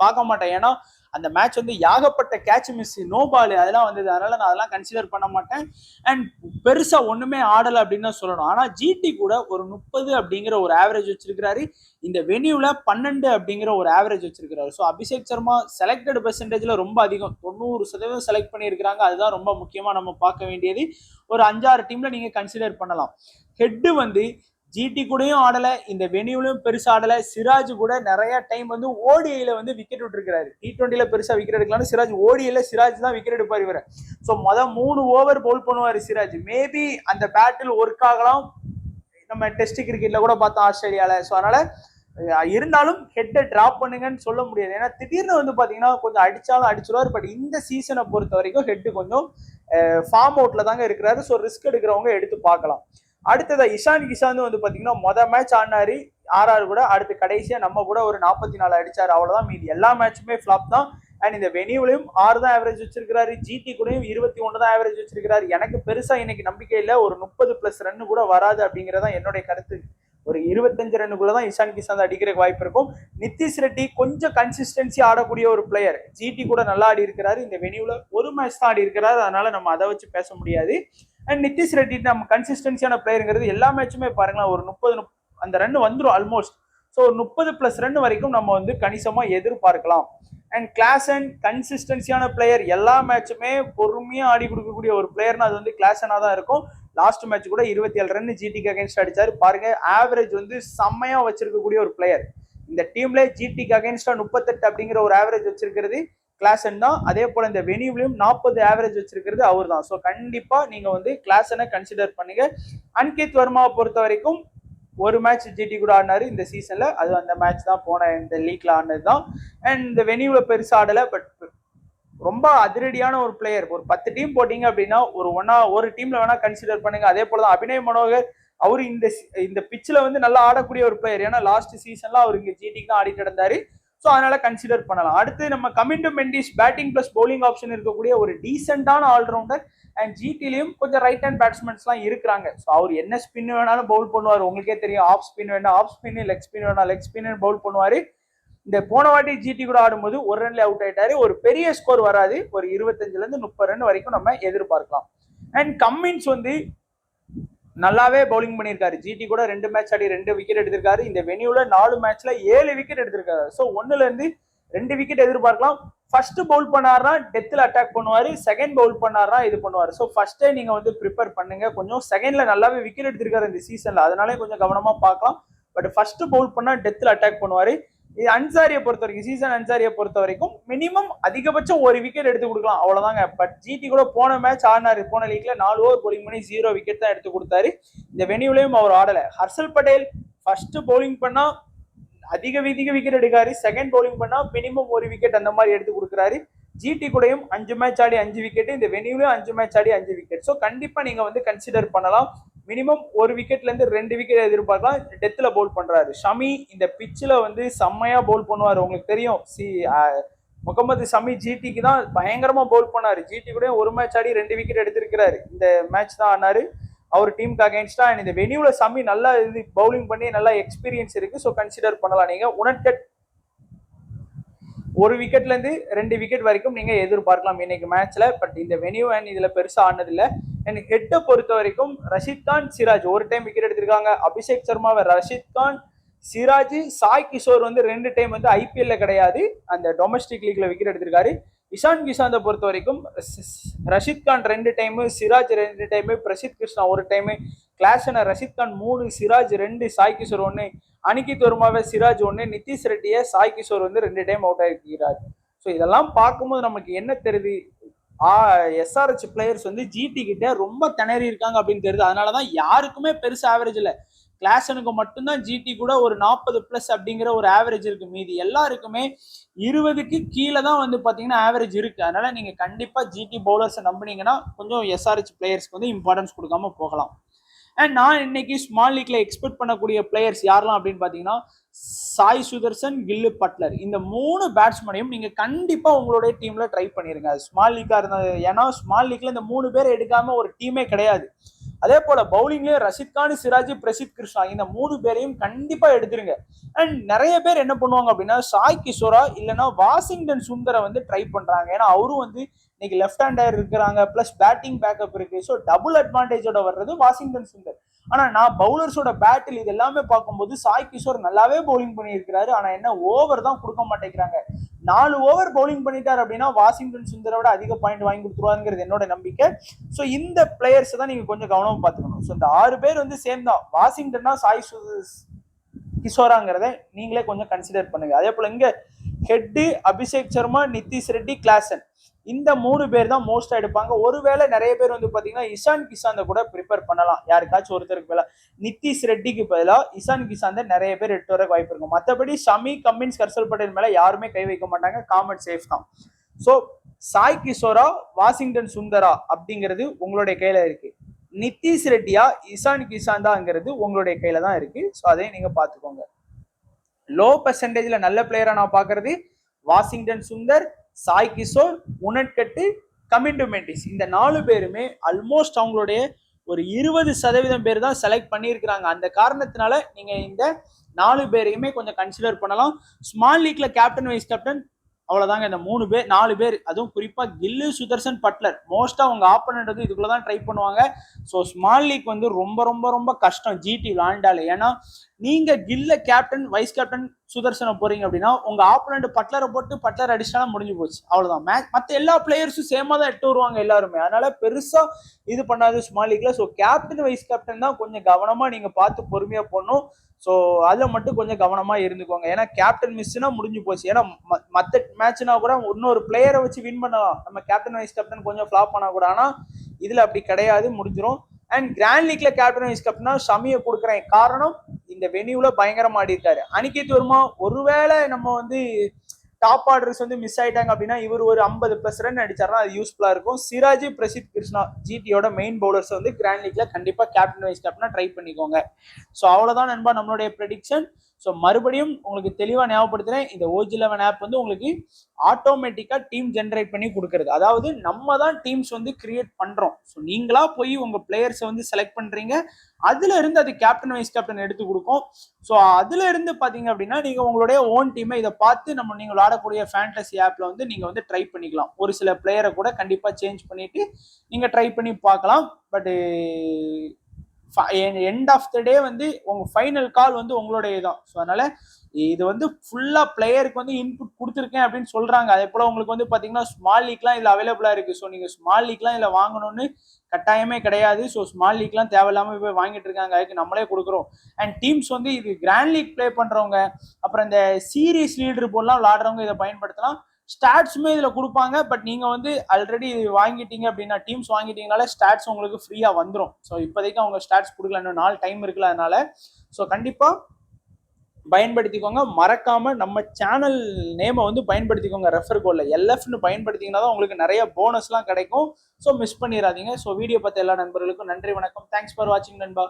பார்க்க மாட்டேன். ஏன்னா அந்த மேட்ச் வந்து யாகப்பட்ட கேட்ச் மிஸ், நோ பால் அதெல்லாம் வந்தது. அதனால நான் அதெல்லாம் கன்சிடர் பண்ண மாட்டேன். அண்ட் பெருசா ஒண்ணுமே ஆடலை அப்படின்னு தான் சொல்லணும். ஆனா ஜிடி கூட ஒரு 30 அப்படிங்கிற ஒரு ஆவரேஜ் வச்சிருக்கிறாரு. இந்த வெனியூல 12 அப்படிங்கிற ஒரு ஆவரேஜ் வச்சிருக்கிறாரு. ஸோ அபிஷேக் சர்மா செலக்டட் பெர்சன்டேஜ்ல ரொம்ப அதிகம், 90% செலக்ட் பண்ணியிருக்கிறாங்க. அதுதான் ரொம்ப முக்கியமா நம்ம பார்க்க வேண்டியது. ஒரு 5-6 டீம்ல நீங்க கன்சிடர் பண்ணலாம். ஹெட் வந்து ஜிடி கூடயும் ஆடல, இந்த வெனியூலையும் பெருசா ஆடல. சிராஜ் கூட நிறைய டைம் வந்து ஓடிஐல வந்து விக்கெட் விட்டுருக்காரு. T20ல பெருசா விக்கெட் எடுக்கலாம்னு சிராஜ், ஓடிஐல சிராஜ் தான் விக்கெட் எடுப்பார் இவரை. ஸோ 3 ஓவர் பவுல் பண்ணுவாரு சிராஜ். மேபி அந்த பேட்டில் ஒர்க் ஆகலாம். நம்ம டெஸ்ட் கிரிக்கெட்ல கூட பார்த்தோம் ஆஸ்திரேலியால. ஸோ அதனால இருந்தாலும் ஹெட்டை டிராப் பண்ணுங்கன்னு சொல்ல முடியாது. ஏன்னா திடீர்னு வந்து பாத்தீங்கன்னா கொஞ்சம் அடிச்சாலும் அடிச்சிருவாரு. பட் இந்த சீசனை பொறுத்த வரைக்கும் ஹெட் கொஞ்சம் ஃபார்ம் அவுட்ல தாங்க இருக்கிறாரு. ஸோ ரிஸ்க் எடுக்கிறவங்க எடுத்து பார்க்கலாம். அடுத்ததா இஷான் கிஷான் வந்து பாத்தீங்கன்னா மேட்ச் ஆடினாரு ஆர்ஆர் கூட, அடுத்து கடைசியா நம்ம கூட ஒரு 44 அடிச்சாரு, அவ்வளவுதான். மீதி எல்லா மேட்சுமே ஃபிளாப் தான். அண்ட் இந்த வெனியூலையும் 6 தான் ஆவரேஜ் வச்சிருக்காரு, ஜிடி கூடயும் 21 தான் ஆவரேஜ் வச்சிருக்காரு. எனக்கு பெருசா இன்னைக்கு நம்பிக்கை இல்லை, ஒரு 30+ ரன் கூட வராது அப்படிங்கறதான் என்னுடைய கருத்து. ஒரு 25 ரன்னுக்குள்ளதான் இஷான் கிஷான் அடிக்கிறதுக்கு வாய்ப்பு இருக்கும். நிதிஷ் ரெட்டி கொஞ்சம் கன்சிஸ்டன்சி ஆடக்கூடிய ஒரு பிளேயர், ஜிடி கூட நல்லா ஆடி இருக்கிறாரு. இந்த வெனியூல ஒரு மேட்ச் தான் ஆடி இருக்கிறாரு, அதனால நம்ம அதை வச்சு பேச முடியாது. அண்ட் நிதிஷ் ரெட்டி நம்ம கன்சிஸ்டன்சியான பிளேயருங்கிறது எல்லா மேட்சுமே பாருங்களேன் ஒரு 30 அந்த ரன் வந்துடும் ஆல்மோஸ்ட். ஸோ 30+ ரன் வரைக்கும் நம்ம வந்து கணிசமா எதிர்பார்க்கலாம். அண்ட் கிளாசன் கன்சிஸ்டன்சியான பிளேயர், எல்லா மேட்சுமே பொறுமையா ஆடி கொடுக்கக்கூடிய ஒரு பிளேயர்னா அது வந்து கிளாசனா தான் இருக்கும். லாஸ்ட் மேட்ச் கூட 27 ரன் ஜிடிக்கு அகைன்ஸ்ட் அடிச்சாரு. பாருங்க ஆவரேஜ் வந்து செம்மையா வச்சிருக்கக்கூடிய ஒரு பிளேயர். இந்த டீம்ல ஜிடிக்கு அகைன்ஸ்டா 38 அப்படிங்கிற ஒரு ஆவரேஜ் வச்சிருக்கிறது கிளாசன் தான். அதே போல இந்த வெனியூலையும் 40 ஆவரேஜ் வச்சிருக்கிறது அவர் தான். ஸோ கண்டிப்பா நீங்க வந்து கிளாசனை கன்சிடர் பண்ணுங்க. அன்கித் வர்மாவை பொறுத்த வரைக்கும் ஒரு மேட்ச் ஜிடி கூட ஆடினாரு இந்த சீசன்ல, அது அந்த மேட்ச் தான் போன இந்த லீக்ல ஆடினது தான். அண்ட் இந்த வெனியூல பெருசா ஆடல, பட் ரொம்ப அதிரடியான ஒரு பிளேயர். ஒரு 10 டீம் போட்டீங்க அப்படின்னா ஒரு டீம்ல வேணா கன்சிடர் பண்ணுங்க. அதே போலதான் அபிநய் மனோகர், அவரு இந்த பிச்சில் வந்து நல்லா ஆடக்கூடிய ஒரு பிளேயர். ஏன்னா லாஸ்ட் சீசன்ல அவர் இங்க ஜிடிக்கு தான் ஆடிட்டு இருந்தாரு. ஸோ அதனால கன்சிடர் பண்ணலாம். அடுத்து நம்ம Kamindu Mendis batting plus bowling option இருக்கக்கூடிய ஒரு டீசென்டான ஆல்ரவுண்டர். அண்ட் ஜிடிலையும் கொஞ்சம் ரைட் ஹேண்ட் பேட்ஸ்மேன்ஸ்லாம் இருக்கிறாங்க. ஸோ அவர் என்ன ஸ்பின் வேணாலும் பவுல் பண்ணுவார். உங்களுக்கே தெரியும், ஆஃப் ஸ்பின் வேணா ஆஃப் ஸ்பின், லெக் ஸ்பின் வேணா லெக் ஸ்பின் பவுல் பண்ணுவாரு. இந்த போன வாட்டி ஜிடி கூட ஆடும்போது ஒரு ரன்ல அவுட் ஆயிட்டாரு. ஒரு பெரிய ஸ்கோர் வராது, ஒரு 25-30 ரன் வரைக்கும் நம்ம எதிர்பார்க்கலாம். அண்ட் கம்மின்ஸ் வந்து நல்லாவே பவுலிங் பண்ணியிருக்காரு. ஜிடி கூட 2 மேட்ச் ஆடி 2 விக்கெட் எடுத்திருக்காரு. இந்த வெனியூல 4 மேட்ச்ல 7 விக்கெட் எடுத்திருக்காரு. ஸோ 1-2 விக்கெட் எதிர்பார்க்கலாம். ஃபர்ஸ்ட் பவுல் பண்ணாருன்னா டெத்தில் அட்டாக் பண்ணுவாரு, செகண்ட் பவுல் பண்ணாருன்னா இது பண்ணுவாரு. ஸோ ஃபர்ஸ்டே நீங்க வந்து ப்ரிப்பேர் பண்ணுங்க. கொஞ்சம் செகண்ட்ல நல்லாவே விக்கெட் எடுத்திருக்காரு இந்த சீசன்ல, அதனாலே கொஞ்சம் கவனமா பார்க்கலாம். பட் ஃபர்ஸ்ட் பவுல் பண்ணா டெத்தில் அட்டாக் பண்ணுவாரு. இது அன்சாரியை பொறுத்த வரைக்கும், சீசன் அன்சாரியை பொறுத்த வரைக்கும் மினிமம் அதிகபட்சம் ஒரு விக்கெட் எடுத்து கொடுக்கலாம், அவ்வளவுதாங்க. பட் ஜிடி கூட போன மேட்ச் ஆடினாரு, போன லீக்ல 4 ஓவர் பவுலிங் பண்ணி 0 விக்கெட் தான் எடுத்து கொடுத்தாரு. இந்த வெனியூலையும் அவர் ஆடல. ஹர்ஷல் பட்டேல் ஃபர்ஸ்ட் பவுலிங் பண்ணா அதிக விக்கெட் எடுக்காரு, செகண்ட் பவுலிங் பண்ணா மினிமம் ஒரு விக்கெட் அந்த மாதிரி எடுத்து கொடுக்குறாரு. ஜிடி கூடயும் 5 மேட்ச் ஆடி 5 விக்கெட், இந்த வெனியூலையும் 5 மேட்ச் ஆடி 5 விக்கெட். ஸோ கண்டிப்பா நீங்க வந்து கன்சிடர் பண்ணலாம். மினிமம் ஒரு விக்கெட்ல இருந்து 2 விக்கெட் எதிர்பார்க்கலாம். டெத்துல பவுல் பண்றாரு. ஷமி இந்த பிச்சில் வந்து செம்மையா பவுல் பண்ணுவாரு, உங்களுக்கு தெரியும். முகமது ஷமி ஜிடிக்கு தான் பயங்கரமா பவுல் பண்ணாரு. ஜிடி கூட ஒரு மேட்ச் ஆடி 2 விக்கெட் எடுத்திருக்கிறாரு. இந்த மேட்ச் தான் ஆனாரு அவர் டீமுக்கு அகைன்ஸ்டா. அண்ட் இந்த வெனியூல ஷமி நல்லா இது பவுலிங் பண்ணி நல்லா எக்ஸ்பீரியன்ஸ் இருக்கு. ஸோ கன்சிடர் பண்ணலாம். நீங்க உனக்கட் ஒரு விக்கெட்ல இருந்து 2 விக்கெட் வரைக்கும் நீங்க எதிர்பார்க்கலாம் இன்னைக்கு மேட்ச்ல. பட் இந்த வெனியூ அண்ட் இதுல பெருசா ஆனது இல்லை. அண்ட் ஹெட்டை பொறுத்த வரைக்கும் ரஷீத் கான், சிராஜ் ஒரு டைம் விக்கெட் எடுத்திருக்காங்க. அபிஷேக் சர்மாவை ரஷீத் கான், சிராஜ், சாய் கிஷோர் வந்து 2 டைம் வந்து ஐபிஎல்ல கிடையாது, அந்த டொமஸ்டிக் லீக்ல விக்கெட் எடுத்திருக்காரு. இஷான் கிஷாந்தை பொறுத்த வரைக்கும் ரஷீத் கான் 2 டைமு, சிராஜ் 2 டைமு, பிரசித் கிருஷ்ணா ஒரு டைமு, கிளாசனை ரஷீத் கான் 3, சிராஜ் 2, சாய் கிஷோர் 1, அனிகித் வர்மாவை சிராஜ் 1, நிதிஷ் ரெட்டியை சாய் கிஷோர் வந்து 2 டைம் அவுட் ஆகிருக்கிறார். ஸோ இதெல்லாம் பார்க்கும்போது நமக்கு என்ன தெரியுது, எஸ்ஆர்ஹெச் பிளேயர்ஸ் வந்து ஜிடி கிட்ட ரொம்ப திணறி இருக்காங்க அப்படின்னு தெரியுது. அதனாலதான் யாருக்குமே பெருசு ஆவரேஜ் இல்லை. கிளாசனுக்கு மட்டும்தான் ஜிடி கூட ஒரு 40+ அப்படிங்கிற ஒரு ஆவரேஜ் இருக்கு. மீதி எல்லாருக்குமே 20க்கு கீழே தான் வந்து பாத்தீங்கன்னா ஆவரேஜ் இருக்கு. அதனால நீங்க கண்டிப்பா ஜிடி பவுலர்ஸை நம்பினீங்கன்னா கொஞ்சம் எஸ்ஆர்ஹெச் பிளேயர்ஸ்க்கு வந்து இம்பார்ட்டன்ஸ் கொடுக்காம போகலாம். அண்ட் நான் இன்னைக்கு ஸ்மால் லீக்ல எக்ஸ்பெக்ட் பண்ணக்கூடிய பிளேயர்ஸ் யாரெல்லாம் அப்படின்னு பாத்தீங்கன்னா சாய் சுதர்சன், கில்லு பட்லர், இந்த 3 பேட்ஸ்மேனையும் நீங்க கண்டிப்பா உங்களுடைய டீம்ல ட்ரை பண்ணிருங்க. ஸ்மால் லீக்கா இருந்தது, ஏன்னா ஸ்மால் லீக்ல இந்த 3 பேர் எடுக்காம ஒரு டீமே கிடையாது. அதே போல பவுலிங்லயும் ரஷீத் கான், சிராஜ், பிரசித் கிருஷ்ணா இந்த 3 பேரையும் கண்டிப்பா எடுத்துருங்க. அண்ட் நிறைய பேர் என்ன பண்ணுவாங்க அப்படின்னா சாய் கிஷோரா இல்லைன்னா வாஷிங்டன் சுந்தரை வந்து ட்ரை பண்றாங்க. ஏன்னா அவரும் வந்து இன்னைக்கு லெஃப்ட் ஹேண்டர் இருக்கிறாங்க, பிளஸ் பேட்டிங் பேக்கப் இருக்கு. ஸோ டபுள் அட்வான்டேஜோட வர்றது வாஷிங்டன் சுந்தர். ஆனா நான் பவுலர்ஸோட பேட்டில் இது எல்லாமே பார்க்கும்போது சாய் கிஷோர் நல்லாவே பவுலிங் பண்ணியிருக்கிறாரு. ஆனா என்ன ஓவர் தான் கொடுக்க மாட்டேங்கிறாங்க. 4 ஓவர் பவுலிங் பண்ணிட்டார் அப்படின்னா வாஷிங்டன் சுந்தரோட அதிக பாயிண்ட் வாங்கி கொடுத்துருவாங்கிறது என்னோட நம்பிக்கை. ஸோ இந்த பிளேயர்ஸ் தான் நீங்க கொஞ்சம் கவனமா பார்த்துக்கணும். ஸோ இந்த 6 பேர் வந்து சேம் தான். வாஷிங்டன்னா சாய் கிஷோராங்கிறத நீங்களே கொஞ்சம் கன்சிடர் பண்ணுங்க. அதே போல இங்க ஹெட்டு அபிஷேக் சர்மா, நிதிஷ் ரெட்டி, கிளாசன் இந்த 3 பேர் தான் மோஸ்டா எடுப்பாங்க. ஒருவேளை நிறைய பேர் வந்து பாத்தீங்கன்னா இஷான் கிஷாந்த கூட ப்ரிப்பேர் பண்ணலாம். யாருக்காச்சும் ஒருத்தருக்கு பதிலா நிதிஷ் ரெட்டிக்கு பதிலா இஷான் கிஷாந்த நிறைய பேர் எட்டு வர வாய்ப்பு இருக்கும். மற்றபடி ஷமி, கம்மின்ஸ், ஹர்ஷல் பட்டேல் மேல யாருமே கை வைக்க மாட்டாங்க. காமெட் சேஃப் தான். ஸோ சாய் கிஷோரா, வாஷிங்டன் சுந்தரா அப்படிங்கிறது உங்களுடைய கையில இருக்கு. நிதிஷ் ரெட்டியா, இசான் கிஷாந்தாங்கிறது உங்களுடைய கையில தான் இருக்கு. ஸோ அதையும் நீங்க பாத்துக்கோங்க. லோ பெர்சன்டேஜ்ல நல்ல பிளேயரா நான் பாக்குறது வாஷிங்டன் சுந்தர், சாய் கிஷோர், உனட்கட்டு, கமிண்டு மெண்டிஸ். இந்த 4 பேருமே ஆல்மோஸ்ட் அவங்களுடைய ஒரு 20% பேர் தான் செலக்ட் பண்ணியிருக்கிறாங்க. அந்த காரணத்தினால நீங்க இந்த 4 பேரையுமே கொஞ்சம் கன்சிடர் பண்ணலாம். ஸ்மால் லீக்ல கேப்டன் வைஸ் கேப்டன் அவ்வளவுதாங்க. இந்த 4 பேர், அதுவும் குறிப்பா கில்லு, சுதர்சன், பட்லர் மோஸ்டா அவங்க ஆப்போனன்ட் வந்து இதுக்குள்ளதான் ட்ரை பண்ணுவாங்க. ஸோ ஸ்மால் லீக் வந்து ரொம்ப ரொம்ப ரொம்ப கஷ்டம் ஜிடி விளையாண்டால. ஏன்னா நீங்க கில்ல கேப்டன் வைஸ் கேப்டன் சுதர்சனை போறீங்க அப்படின்னா உங்க ஆப்போனன்ட் பட்லரை போட்டு பட்லர் அடிச்சாலும் முடிஞ்சு போச்சு, அவ்வளவுதான். மேட்ச் மற்ற எல்லா பிளேயர்ஸும் சேமா தான் எட்டு வருவாங்க எல்லாருமே. அதனால பெருசா இது பண்ணாது ஸ்மால் லீக்ல. ஸோ கேப்டன் வைஸ் கேப்டன் தான் கொஞ்சம் கவனமா நீங்க பார்த்து பொறுமையா போடணும். ஸோ அதில் மட்டும் கொஞ்சம் கவனமா இருந்துக்கோங்க. ஏன்னா கேப்டன் மிஸ்னா முடிஞ்சு போச்சு. ஏன்னா மற்ற மேட்ச்னா கூட இன்னொரு பிளேயரை வச்சு வின் பண்ணலாம், நம்ம கேப்டன் வைஸ் கேப்டன் கொஞ்சம் ஃபிளாப் பண்ண கூட. ஆனா இதுல அப்படி கிடையாது, முடிஞ்சிடும். அண்ட் கிராண்ட் லீக்ல கேப்டன் வைஸ் கேப்டனா ஷமியை கொடுக்குறேன். காரணம் இந்த வெனியூல பயங்கரமா ஆடி இருக்காரு. அனிகேத் வர்மா ஒருவேளை நம்ம வந்து டாப் ஆர்டர்ஸ் வந்து மிஸ் ஆயிட்டாங்க அப்படின்னா இவர் ஒரு 50+ ரன் அடிச்சாருன்னா அது யூஸ்ஃபுல்லா இருக்கும். சிராஜ், பிரசித் கிருஷ்ணா ஜிடியோட மெயின் பவுலர்ஸ் வந்து கிராண்ட் லீக்ல கண்டிப்பா கேப்டன் வைஸ் கேப்டனா ட்ரை பண்ணிக்கோங்க. ஸோ அவ்வளவுதான் நண்பா நம்மளுடைய ப்ரெடிக்ஷன். ஸோ மறுபடியும் உங்களுக்கு தெளிவா ஞாபகப்படுத்துறேன், இந்த OG11 ஆப் வந்து உங்களுக்கு ஆட்டோமேட்டிக்கா டீம் ஜென்ரேட் பண்ணி கொடுக்கறது. அதாவது நம்ம தான் டீம்ஸ் வந்து கிரியேட் பண்றோம். ஸோ நீங்களா போய் உங்க பிளேயர்ஸை வந்து செலக்ட் பண்றீங்க, அதுல இருந்து அது கேப்டன் வைஸ் கேப்டன் எடுத்து கொடுக்கும். ஸோ அதுல இருந்து பாத்தீங்க அப்படின்னா நீங்க உங்களுடைய ஓன் டீமை இதை பார்த்து நீங்க விளையாடக்கூடிய ஃபேண்டசி ஆப்ல வந்து நீங்க வந்து ட்ரை பண்ணிக்கலாம். ஒரு சில பிளேயரை கூட கண்டிப்பா சேஞ்ச் பண்ணிட்டு நீங்க ட்ரை பண்ணி பார்க்கலாம். பட் எண்ட் ஆஃப் த டே வந்து உங்க ஃபைனல் கால் வந்து உங்களுடைய தான். ஸோ அதனால இது வந்து ஃபுல்லா பிளேயருக்கு வந்து இன்புட் கொடுத்துருக்கேன் அப்படின்னு சொல்றாங்க. அதே போல உங்களுக்கு வந்து பாத்தீங்கன்னா ஸ்மால் லீக்லாம் இதுல அவைலபிளா இருக்கு. ஸோ நீங்க ஸ்மால் லீக்லாம் இதுல வாங்கணும்னு கட்டாயமே கிடையாது. ஸோ ஸ்மால் லீக்லாம் தேவையில்லாம போய் வாங்கிட்டு இருக்காங்க, அதுக்கு நம்மளே கொடுக்குறோம். அண்ட் டீம்ஸ் வந்து இது கிராண்ட் லீக் பிளே பண்றவங்க, அப்புறம் இந்த சீரீஸ் லீடர் போலாம் விளாடுறவங்க இதை பயன்படுத்தலாம். ஸ்டாட்ஸுமே இதுல கொடுப்பாங்க. பட் நீங்க வந்து ஆல்ரெடி வாங்கிட்டீங்க அப்படின்னா, டீம்ஸ் வாங்கிட்டீங்கனால ஸ்டாட்ஸ் உங்களுக்கு ஃப்ரீயா வந்துடும். ஸோ இப்போதைக்கு அவங்க ஸ்டாட்ஸ் கொடுக்கல, இன்னும் 4 டைம் இருக்குல்ல. அதனால ஸோ கண்டிப்பா பயன்படுத்திக்கோங்க. மறக்காம நம்ம சேனல் நேமை வந்து பயன்படுத்திக்கோங்க. ரெஃபர் கோட்ல LFன்னு பயன்படுத்திங்கன்னா தான் உங்களுக்கு நிறைய போனஸ்லாம் கிடைக்கும். ஸோ மிஸ் பண்ணிடாதீங்க. ஸோ வீடியோ பார்த்த எல்லா நண்பர்களுக்கும் நன்றி, வணக்கம். தேங்க்ஸ் ஃபார் வாட்சிங் நண்பா.